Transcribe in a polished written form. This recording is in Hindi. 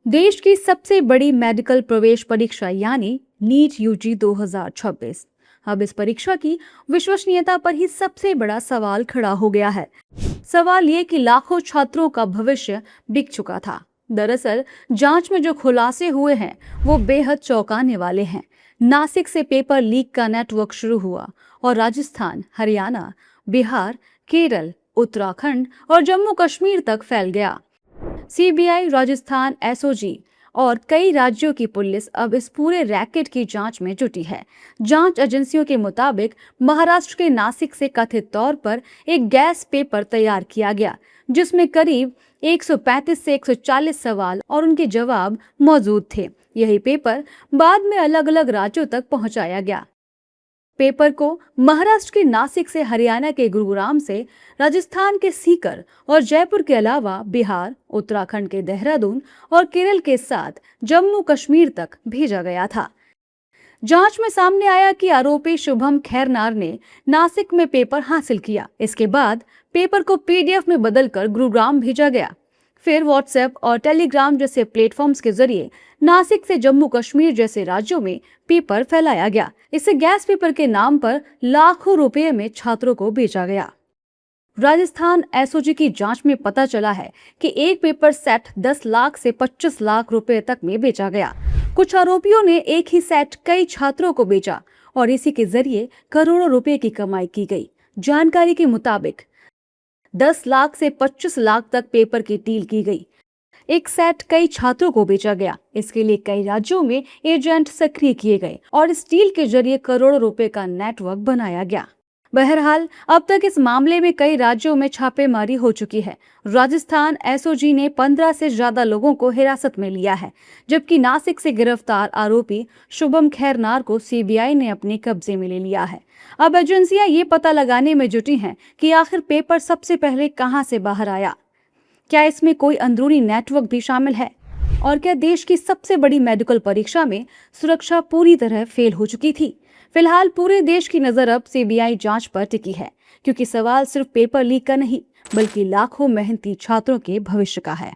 देश की सबसे बड़ी मेडिकल प्रवेश परीक्षा यानी नीट यूजी 2026। अब इस परीक्षा की विश्वसनीयता पर ही सबसे बड़ा सवाल खड़ा हो गया है। सवाल ये कि लाखों छात्रों का भविष्य बिक चुका था। दरअसल जांच में जो खुलासे हुए हैं वो बेहद चौंकाने वाले हैं। नासिक से पेपर लीक का नेटवर्क शुरू हुआ और राजस्थान, हरियाणा, बिहार, केरल, उत्तराखंड और जम्मू कश्मीर तक फैल गया। सीबीआई, राजस्थान एसओजी और कई राज्यों की पुलिस अब इस पूरे रैकेट की जांच में जुटी है। जांच एजेंसियों के मुताबिक महाराष्ट्र के नासिक से कथित तौर पर एक गैस पेपर तैयार किया गया, जिसमें करीब 135 से 140 सवाल और उनके जवाब मौजूद थे। यही पेपर बाद में अलग अलग राज्यों तक पहुंचाया गया। पेपर को महाराष्ट्र के नासिक से, हरियाणा के गुरुग्राम से, राजस्थान के सीकर और जयपुर के अलावा बिहार, उत्तराखंड के देहरादून और केरल के साथ जम्मू कश्मीर तक भेजा गया था। जांच में सामने आया कि आरोपी शुभम खैरनार ने नासिक में पेपर हासिल किया। इसके बाद पेपर को पीडीएफ में बदलकर गुरुग्राम भेजा गया। फिर व्हाट्सएप और टेलीग्राम जैसे प्लेटफॉर्म्स के जरिए नासिक से जम्मू कश्मीर जैसे राज्यों में पेपर फैलाया गया। इससे गैस पेपर के नाम पर लाखों रुपए में छात्रों को बेचा गया। राजस्थान एसओजी की जांच में पता चला है कि एक पेपर सेट 10 लाख से 25 लाख रुपए तक में बेचा गया। कुछ आरोपियों ने एक ही सेट कई छात्रों को बेचा और इसी के जरिए करोड़ों रुपए की कमाई की गई। जानकारी के मुताबिक 10 लाख से 25 लाख तक पेपर की डील की गई। एक सेट कई छात्रों को बेचा गया। इसके लिए कई राज्यों में एजेंट सक्रिय किए गए और इस डील के जरिए करोड़ों रुपए का नेटवर्क बनाया गया। बहरहाल अब तक इस मामले में कई राज्यों में छापेमारी हो चुकी है। राजस्थान एसओजी ने 15 से ज्यादा लोगों को हिरासत में लिया है, जबकि नासिक से गिरफ्तार आरोपी शुभम खैरनार को सीबीआई ने अपने कब्जे में ले लिया है। अब एजेंसियां ये पता लगाने में जुटी हैं कि आखिर पेपर सबसे पहले कहां से बाहर आया। क्या इसमें कोई अंदरूनी नेटवर्क भी शामिल है? और क्या देश की सबसे बड़ी मेडिकल परीक्षा में सुरक्षा पूरी तरह फेल हो चुकी थी? फिलहाल पूरे देश की नजर अब सीबीआई जांच पर टिकी है, क्योंकि सवाल सिर्फ पेपर लीक का नहीं, बल्कि लाखों मेहनती छात्रों के भविष्य का है।